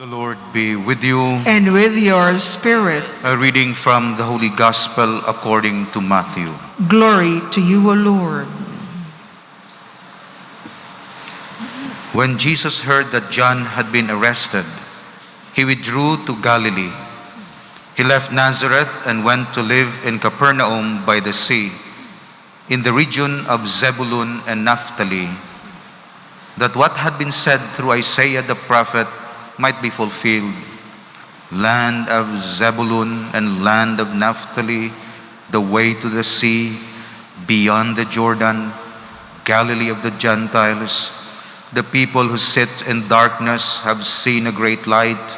The Lord be with you. And with your spirit. A reading from the Holy Gospel according to Matthew. Glory to you, O Lord. When Jesus heard that John had been arrested, he withdrew to Galilee. He left Nazareth and went to live in Capernaum by the sea, in the region of Zebulun and Naphtali, that what had been said through Isaiah the prophet might be fulfilled. Land of Zebulun and land of Naphtali, the way to the sea, beyond the Jordan, Galilee of the Gentiles. The people who sit in darkness have seen a great light.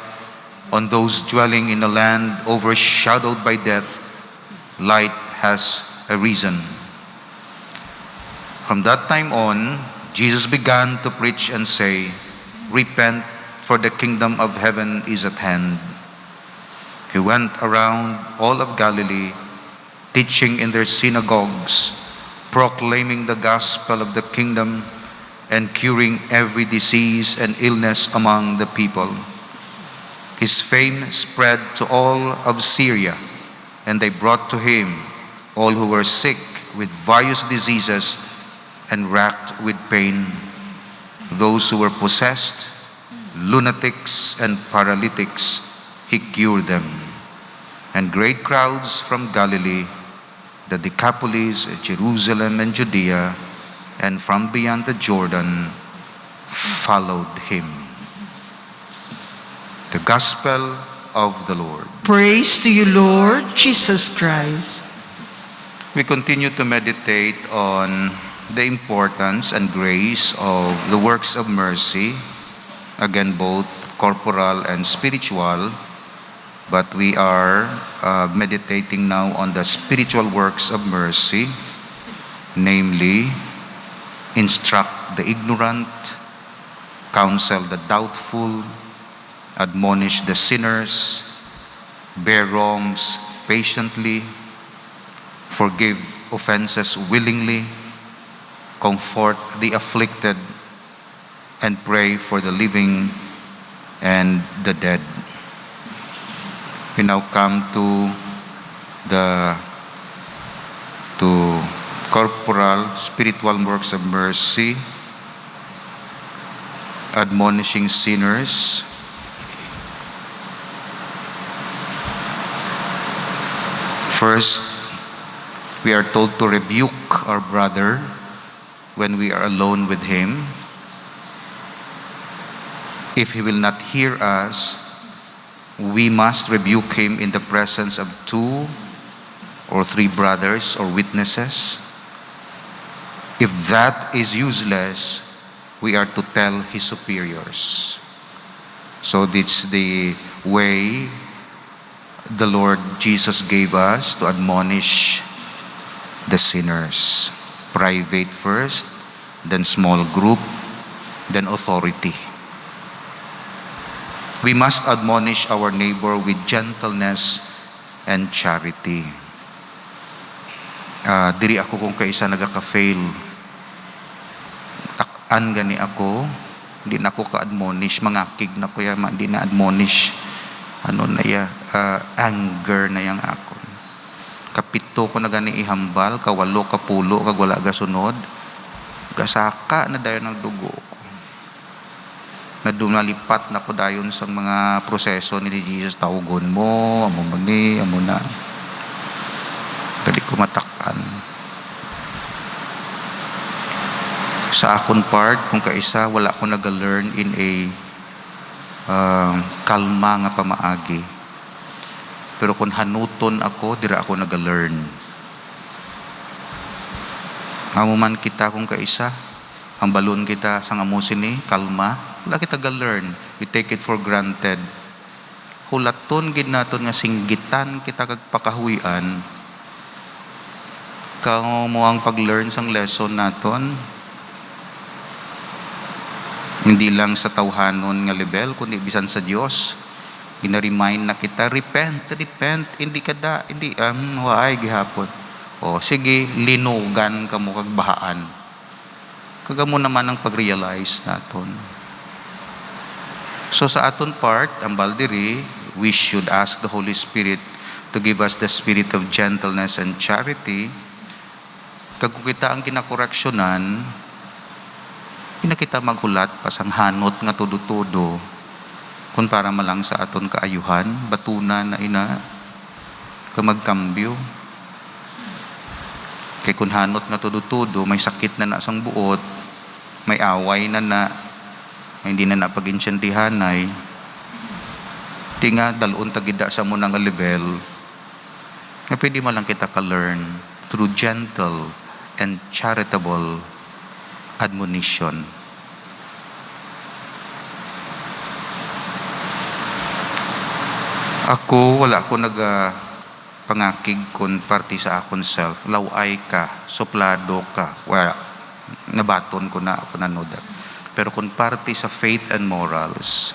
On those dwelling in a land overshadowed by death, light has arisen. From that time on, Jesus began to preach and say, "Repent, for the kingdom of heaven is at hand." He went around all of Galilee, teaching in their synagogues, proclaiming the gospel of the kingdom, and curing every disease and illness among the people. His fame spread to all of Syria, and they brought to him all who were sick with various diseases and racked with pain, those who were possessed, lunatics and paralytics. He cured them. And great crowds from Galilee, the Decapolis, Jerusalem and Judea, and from beyond the Jordan followed him. The Gospel of the Lord. Praise to you, Lord Jesus Christ. We continue to meditate on the importance and grace of the works of mercy, again both corporal and spiritual, but we are meditating now on the spiritual works of mercy, namely, instruct the ignorant, counsel the doubtful, admonish the sinners, bear wrongs patiently, forgive offenses willingly, comfort the afflicted, and pray for the living and the dead. We now come to corporal, spiritual works of mercy, admonishing sinners. First, we are told to rebuke our brother when we are alone with him. If he will not hear us, we must rebuke him in the presence of 2 or 3 brothers or witnesses. If that is useless, we are to tell his superiors. So it's the way the Lord Jesus gave us to admonish the sinners. Private first, then small group, then authority. We must admonish our neighbor with gentleness and charity. Diri ako kung kaisa nagaka-fail. Takan gani ako, hindi na ako ka-admonish, mangakig na ko ya, hindi na admonish. Anger na yang ako. Kapito ko na gani ihambal, kawalo, kapulo, kag wala gasunod. Gasaka na dayon ang dugo ko. Na dumalipat na ko dayon sa mga proseso ni Jesus. Tawgon mo, amo mani, amo na. Dali ko matakan. Sa akon part, kung kaisa, wala ko nag-learn in a kalma nga pamaagi. Pero kung hanuton ako, dira ako nag-learn. Amo man kita kung kaisa, ang balon kita sa ngamusin ni, kalma, wala kita ga-learn. We take it for granted. Hulaton gid naton nga singgitan kita kag pakahuyan. Kao mo ang pag-learn sang lesson naton. Hindi lang sa tawhanon nga level, kundi bisan sa Dios. Ina-remind na kita, repent, hindi waay gihapon. O sige, linugan ka mo kag bahaan. Kagamo naman ang pag-realize naton. So sa aton part, ang baldiri, we should ask the Holy Spirit to give us the spirit of gentleness and charity. Kag kung kita ang kinakoreksyonan, kita maghulat pasang hanot nga tudo-tudo kung para malang sa aton kaayuhan, batunan na ina, magkambyo. Kay kung hanot nga tudo-tudo, may sakit na sang buot, may away na may hindi na napag-insyentihanay, di nga dalun tagida sa mo nga level, na pwede malang kita ka-learn through gentle and charitable admonition. Ako, wala ko pangakig kun party sa akon self. Laway ka, suplado ka. Wala. Nabaton ko na ako nanoda. Pero kung party sa faith and morals,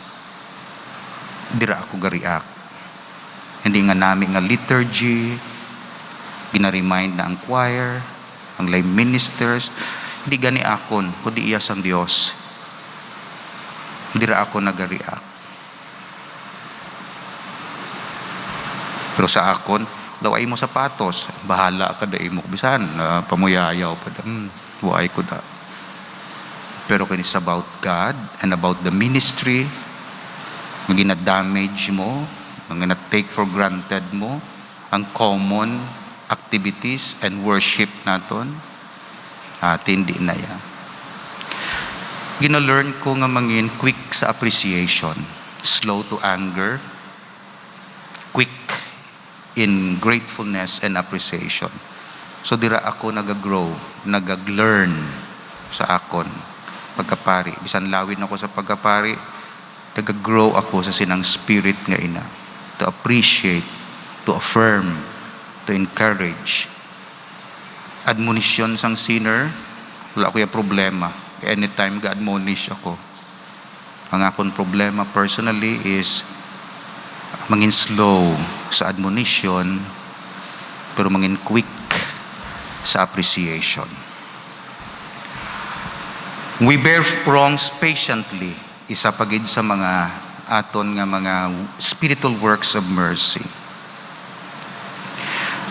dira ako gariak. Hindi nga namin nga liturgy, gina-remind na ang choir, ang lay ministers, hindi gani akon, kundi iyas ang Diyos. Dira ako nagariak. Pero sa akon, laway mo sapatos, bahala ka dai mo. Bisan, pamuyayaw pa da. Buhay ko da. Pero kung it's about God and about the ministry, maging na-damage mo, maging na-take for granted mo, ang common activities and worship naton, hindi na yan. Gina-learn ko nga mangin quick sa appreciation, slow to anger, quick in gratefulness and appreciation. So dira ako nag-grow, nag-learn sa akon pagkapari. Bisan lawin ako sa pagkapari, nag-grow ako sa sinang spirit nga ina. To appreciate, to affirm, to encourage. Admonition sang sinner, wala ko yung problema. Anytime ga-admonish ako. Ang akong problema personally is mangin slow sa admonition, pero mangin quick sa appreciation. We bear wrongs patiently, isa pagid sa mga aton nga mga spiritual works of mercy.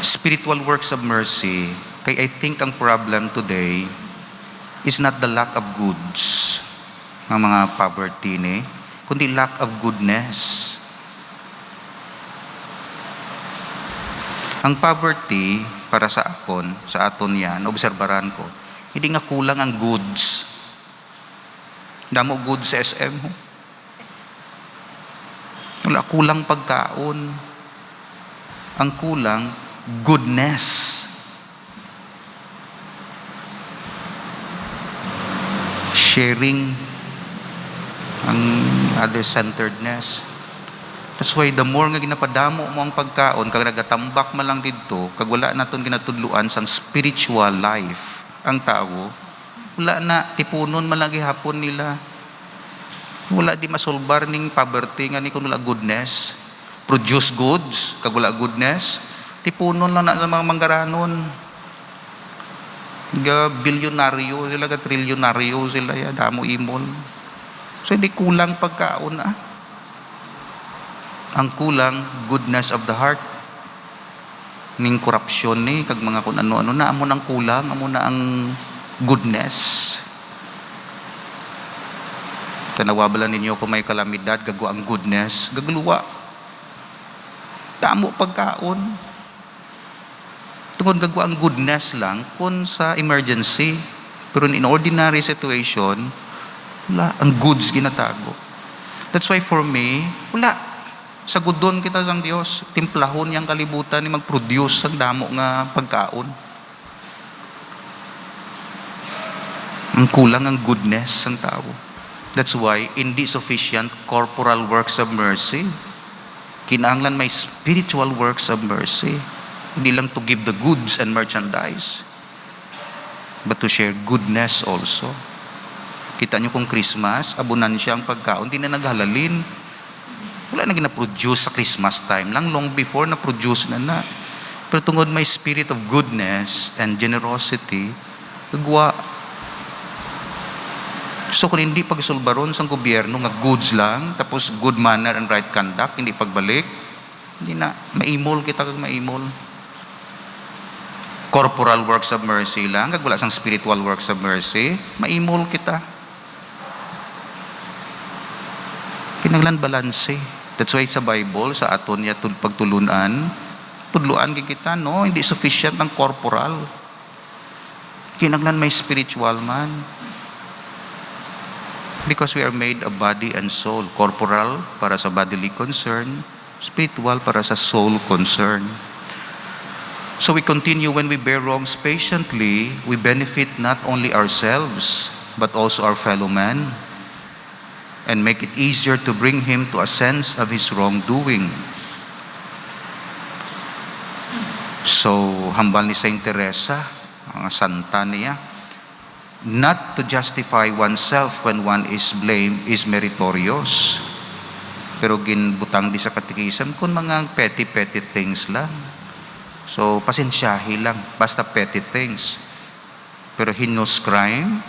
Spiritual works of mercy, kay I think ang problem today is not the lack of goods ng mga poverty ni, kundi lack of goodness. Ang poverty, para sa akon, sa aton yan, obserbaran ko, hindi nga kulang ang goods. Damo goods sa SM. Wala kulang pagkaon. Ang kulang, goodness. Sharing ang other-centeredness. That's why the more nga ginapadamo mo ang pagkaon, kag nagatambak man lang dito, kag wala naton ginatudluan sang spiritual life ang tao, wala na tipunon man lagi hapon nila. Wala di masolbar ning poverty nga ni kun wala goodness. Produce goods kag wala goodness, tipunon lang na sa mga manggaranon. Ga bilyonaryo sila, ga trilyonaryo sila ya, damo imol. So hindi kulang pagkaon Ang kulang, goodness of the heart. Ning korupsyon ni, kag mga kung ano-ano na, amo nang kulang, amo na ang goodness. Tanawabala ninyo kung may kalamidad, gagawa ang goodness, gagluwa. Damo pagkaon. Tungkol gagawa ang goodness lang, kung sa emergency. Pero in ordinary situation, wala, ang goods ginatago. That's why for me, wala. Sagudon kita sang Dios, timplahon yang kalibutan ni mag-produce sang damo nga pagkaon. Ang kulang ang goodness sang tao. That's why hindi sufficient corporal works of mercy. Kinahanglan may spiritual works of mercy. Hindi lang to give the goods and merchandise, but to share goodness also. Kita nyo kung Christmas, abunansya ang pagkaon, hindi na naghalalin. Wala na gina-produce sa Christmas time lang, long before na-produce na. Pero tungod may spirit of goodness and generosity, gagawa. So kung hindi pagsulbaron sa gobyerno nga goods lang, tapos good manner and right conduct, hindi pagbalik, hindi na, maimol kita kag maimol. Corporal works of mercy lang, kag wala sang spiritual works of mercy, maimol kita. Kinanglan balanse. That's why sa Bible, sa aton niya pagtulunan, tudluan kita, no? Hindi sufficient ang corporal. Kinanglan may spiritual man. Because we are made a body and soul. Corporal para sa bodily concern, spiritual para sa soul concern. So we continue, when we bear wrongs patiently, we benefit not only ourselves, but also our fellow man, and make it easier to bring him to a sense of his wrongdoing. So, hambal ni Saint Teresa, ang santa niya, not to justify oneself when one is blamed is meritorious. Pero ginbutang di sa katikism kung mga petty things lang. So, pasensyahi lang, basta petty things. Pero heinous crime,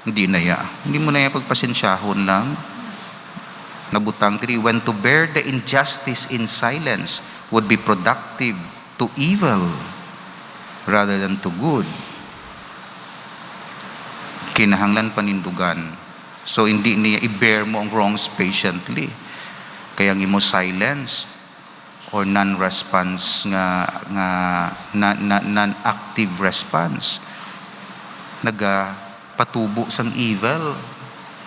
hindi na ya. Hindi mo na ya pagpasensyahon lang. Nabutang 3, when to bear the injustice in silence would be productive to evil rather than to good. Kinahanglan panindugan. So, hindi niya i-bear mo ang wrongs patiently. Kaya mo silence or non-response non-active response, nagapatubo sang evil,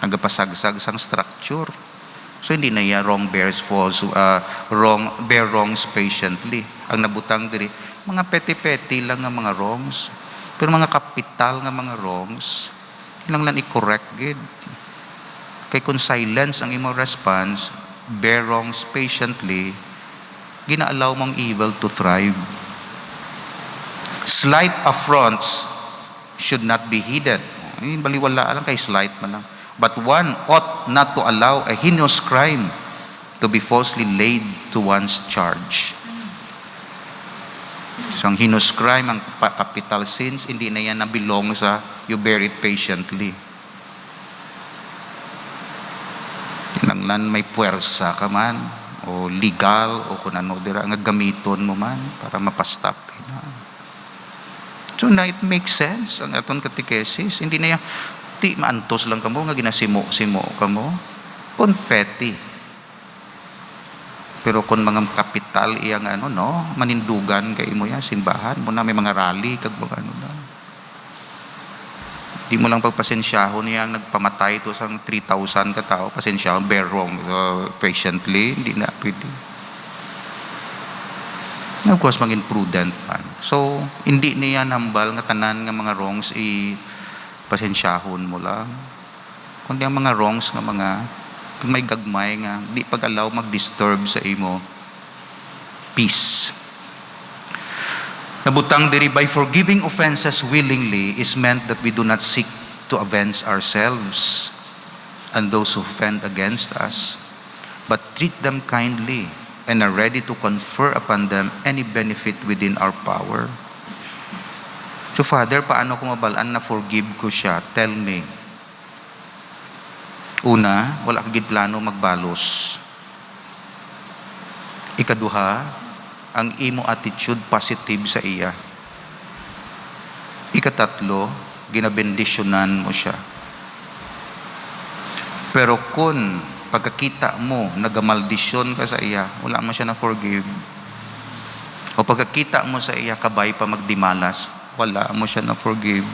nagapasagsag sang structure. So hindi na ya bear wrongs patiently. Ang nabutang diri mga petty lang nga mga wrongs, pero mga kapital nga mga wrongs kinahanglan i-correct gid. Kay kung silence ang imong response, bear wrongs patiently, gina-allow mong evil to thrive. Slight affronts should not be heeded. Baliwala lang kay slight man lang. But one ought not to allow a heinous crime to be falsely laid to one's charge. So ang heinous crime, ang capital sins, hindi na yan na-belong sa you bear it patiently. Kinanglan may puwersa ka man, o legal, o kung ano dira nga gamiton mo man para mapastop. So na it makes sense ang aton katikesis. Hindi na yan, ti maantos lang kamo nga ginasimo-simo kamo. Kung petty. Pero kung mga kapital iyang manindugan kay imo yan, simbahan mo na may mga rally kag mga na. Di mo lang pagpasensyahon niya nagpamatay to sang 3,000 ka tao, pasensyahon, bear wrong patiently, hindi na pwede. Of course, maging prudent man. So, hindi niya nambal nga tanan nga mga wrongs pasensyahon mo lang. Kundi ang mga wrongs nga mga may gagmay nga di pag-allow mag-disturb sa imo peace. Nabutang diri, by forgiving offenses willingly is meant that we do not seek to avenge ourselves and those who offend against us, but treat them kindly and are ready to confer upon them any benefit within our power. So, Father, paano ko mabalaan na forgive ko siya? Tell me. Una, wala kagid plano magbalos. Ikaduha, ang imo attitude positive sa iya. Ikatatlo, ginabendisyonan mo siya. Pero kung pagkakita mo, nagamaldisyon ka sa iya, wala mo siya na forgive. O pagkakita mo sa iya, kabay pa magdimalas, wala mo siya na forgive.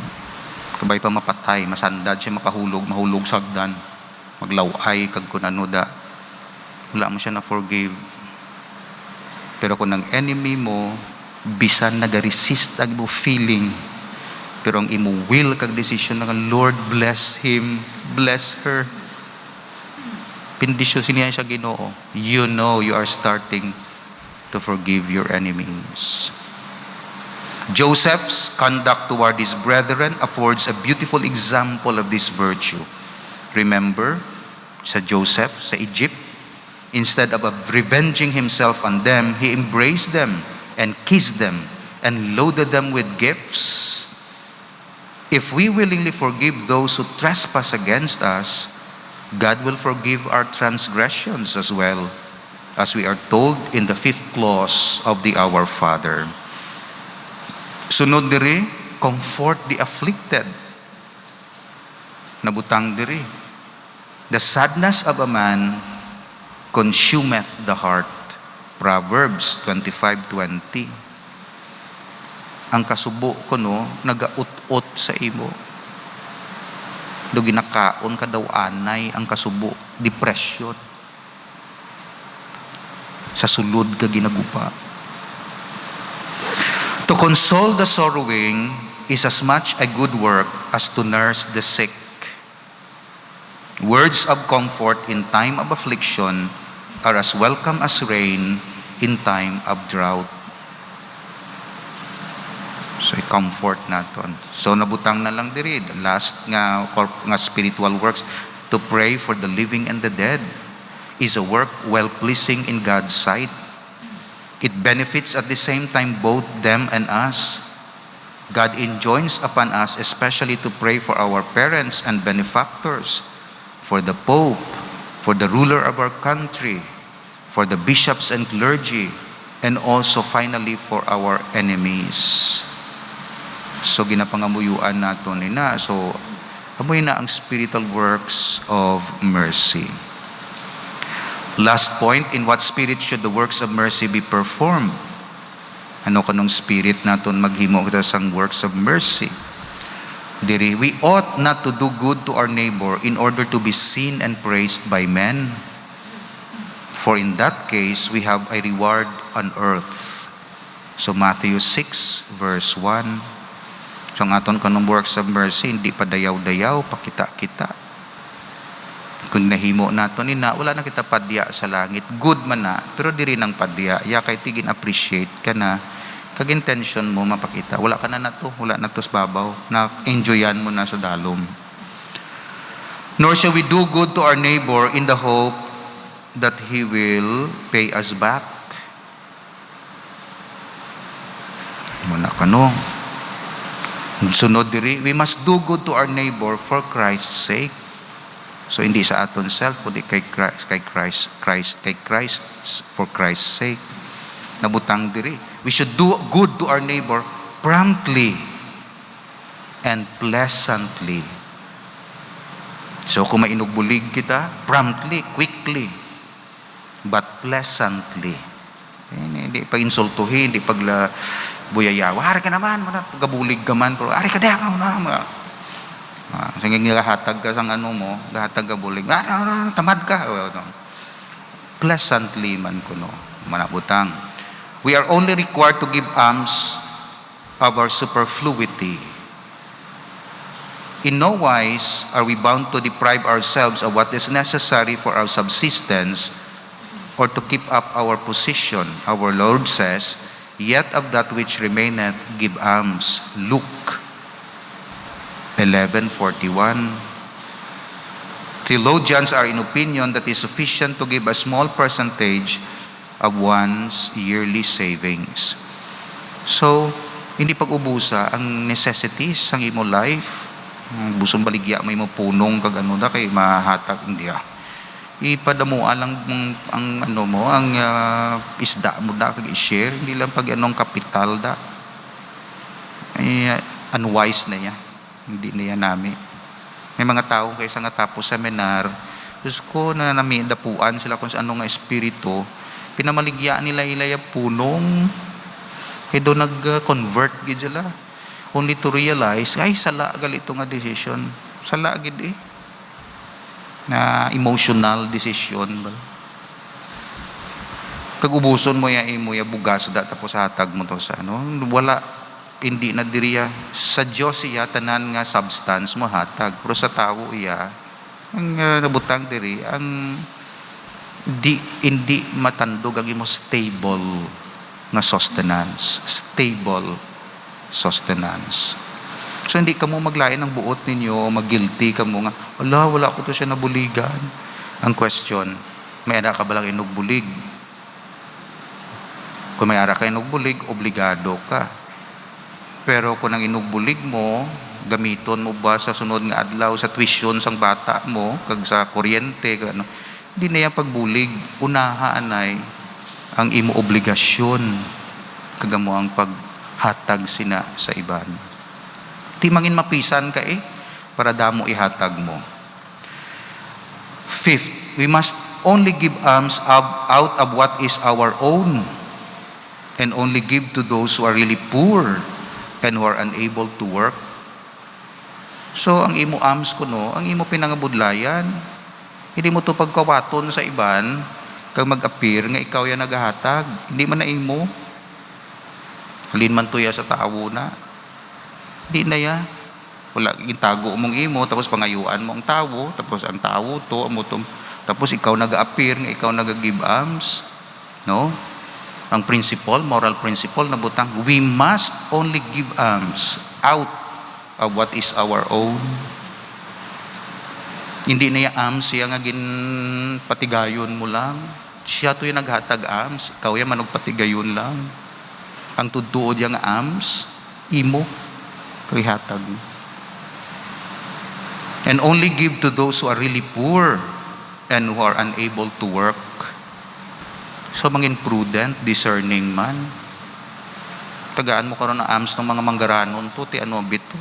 Kabay pa mapatay, masandad siya, mahulog sa hagdan, maglaway, kag kunanuda, wala mo siya na forgive. Pero kung ang enemy mo, bisan nag-resist ang mo feeling, pero ang imo will kag decision na Lord, bless him, bless her, pindisyo siniya siya Ginoo, you know you are starting to forgive your enemies. Joseph's conduct toward his brethren affords a beautiful example of this virtue. Remember, sa Joseph, sa Egypt, instead of revenging himself on them, he embraced them and kissed them and loaded them with gifts. If we willingly forgive those who trespass against us, God will forgive our transgressions as well, as we are told in the 5th clause of the Our Father. Sunod diri, comfort the afflicted. Nabutang diri, the sadness of a man consumeth the heart. Proverbs 25:20. Ang kasubo ko nagaut-ut sa imo. Do ginakaon ka daw anay ang kasubo, depression. Sa sulod ka ginagupa. To console the sorrowing is as much a good work as to nurse the sick. Words of comfort in time of affliction are as welcome as rain in time of drought. So, comfort naton. So, nabutang na lang diri. The last nga spiritual works, to pray for the living and the dead, is a work well-pleasing in God's sight. It benefits at the same time both them and us. God enjoins upon us especially to pray for our parents and benefactors, for the Pope, for the ruler of our country, for the bishops and clergy, and also finally for our enemies. So ginapangamuyuan nato nina. So amoy na ang spiritual works of mercy. Last point, in what spirit should the works of mercy be performed? Ano kanong spirit naton maghimo kita sang works of mercy? Diri, we ought not to do good to our neighbor in order to be seen and praised by men. For in that case, we have a reward on earth. So Matthew 6 verse 1. So ang aton kanong works of mercy, hindi pa dayaw-dayaw, pakita-kita. Kung nahimo nato nina, wala na kita padya sa langit. Good man na, pero diri nang padya. Ya kay tigin appreciate ka na, kag intention mo mapakita. Wala ka na nato, wala na to sa babaw. Na-enjoyan mo na sa dalom. Nor shall we do good to our neighbor in the hope that he will pay us back. Muna ka no. Sunod diri, we must do good to our neighbor for Christ's sake. So hindi sa aton self, kundi kay Christ, for Christ's sake. Nabutang diri, we should do good to our neighbor promptly and pleasantly. So kung mainugbulig kita, promptly, quickly, but pleasantly. Hindi pa insultuhin, hindi pagla buyayawa. Ari ka naman, gabulig ka man, pero ari ka diya ka na. Sige nga hatag ka sang ano mo, gahatag ka bulig. Tamad ka. Pleasantly man kuno, manabutang. We are only required to give alms of our superfluity. In no wise are we bound to deprive ourselves of what is necessary for our subsistence or to keep up our position. Our Lord says, yet of that which remaineth give alms. Luke 11:41. Theologians are in opinion that it is sufficient to give a small percentage of one's yearly savings. So, hindi pag-ubusa ang necessities sang imo life. Busong baligya may mo punong kag ano da kay mahatag hindi ipadamo lang ang ano mo ang isda mo da kag i-share hindi lang pag anong kapital da unwise na ya hindi na yan nami. May mga tao kaysa nga tapos seminar Diyos ko na namidapuan sila kung sa ano nga espiritu pinamaligya nila ilaya punong do nag-convert gid sila only to realize ay sala galito nga decision sala gid na emotional decision kag ubuson mo ya imo ya bugas da tapos hatag mo to sa ano wala hindi na diriya sa Dios iya tanan nga substance mo hatag pero sa tawo iya ang nabutang diri ang hindi matandog ang imo stable sustenance. So hindi ka mo maglain ng buot ninyo, mag-guilty ka mo nga, wala ko to siya nabuligan. Ang question, may ara ka ba lang inugbulig? Kung may ara ka inugbulig, obligado ka. Pero kung ang inugbulig mo, gamiton mo ba sa sunod nga adlaw sa tuition sang bata mo kag sa kuryente kag ano. Hindi na yan pagbulig. Unaha anay ang imo obligasyon kagamo ang paghatag sina sa iban. Di mangin mapisan ka para damo ihatag mo. Fifth, we must only give alms out of what is our own and only give to those who are really poor and who are unable to work. So, ang imo alms kuno, ang imo pinangabudlayan, hindi mo to pagkawaton sa iban, kag mag-appear nga ikaw yan naghahatag. Hindi man na imo. Halin man to ya sa tao na. Hindi na ya. Wala, itago mong imo, tapos pangayuan mo ang tao, tapos ang tao to, tapos ikaw nag-appear nga ikaw nag-give alms. No? Ang principle, moral principle na butang, we must only give alms out of what is our own. Hindi na yung alms siya nga patigayon mo lang. Siya to yung naghatag alms, ikaw yung managpatigayon lang. Ang tutuod yung alms, imo, kay hatag mo. And only give to those who are really poor and who are unable to work. So, mangin prudent, discerning man. Tagaan mo karon ng alms ng mga manggaranon to, ti ano bito.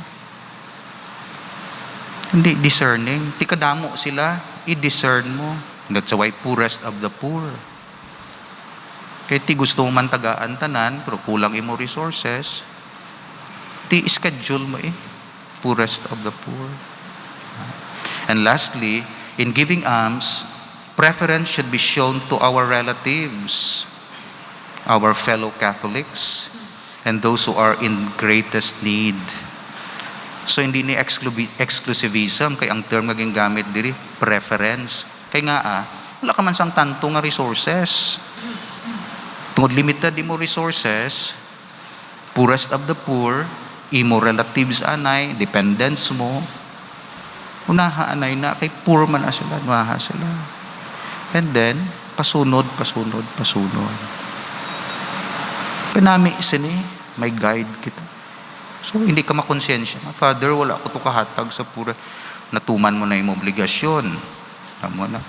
Hindi discerning. Ti kadamo sila, i-discern mo. That's why poorest of the poor. Kaya ti gusto mo man tagaan tanan, pero kulang imo resources, ti schedule mo poorest of the poor. And lastly, in giving alms, preference should be shown to our relatives, our fellow Catholics, and those who are in greatest need. So hindi ni exclusivism kay ang term nga gingamit diri preference. Kay nga wala ka man sang tanto nga resources. Tungod limited imo resources, poorest of the poor, imo relatives anay, dependents mo, unaha anay na kay poor man na sila, unaha sila. And then pasunod. Kanami sini may guide kita. So hindi ka makonsensya. Father, wala ko to kahatag sa pura. Natuman mo na yung obligasyon. Tama na.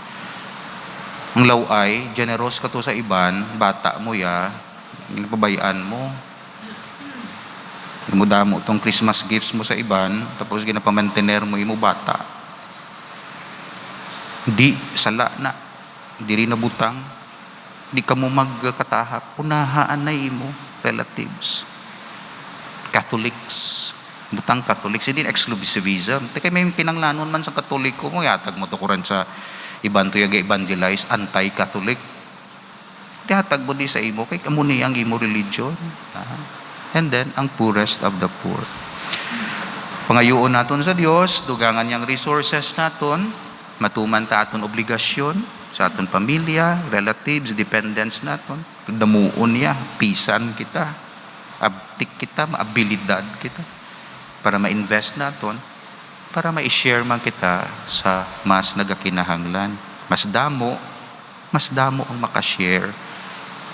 Ang laway, generous ka to sa iban, bata mo ya, pabayaan mo. Damo tong Christmas gifts mo sa iban, tapos ginapamantener mo yung bata. Di sala na, di rin nabutang, di ka mo magkatahak, unahaan na mo relatives. Catholics, butang Catholics, hindi exclusivism. Kaya may pinanglanon man sa Katoliko mo, yatag mo to kuran sa iban to evangelize, anti-Catholic. Yatag mo di sa imo, kay kamuni ang imo religion. And then, ang poorest of the poor. Pangayoon naton sa Dios, dugangan niyang resources naton, matuman ta aton obligasyon sa aton pamilya, relatives, dependents naton. Damuon niya, pisan kita, abtik kita, maabilidad kita, para ma-invest naton, para ma-share man kita sa mas nagakinahanglan. Mas damo ang makashare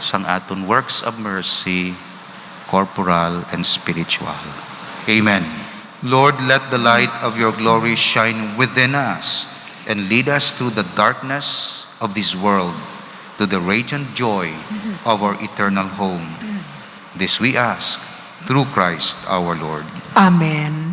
sang aton works of mercy, corporal and spiritual. Amen. Lord, let the light of your glory shine within us and lead us through the darkness of this world to the radiant joy of our eternal home. This we ask through Christ our Lord. Amen.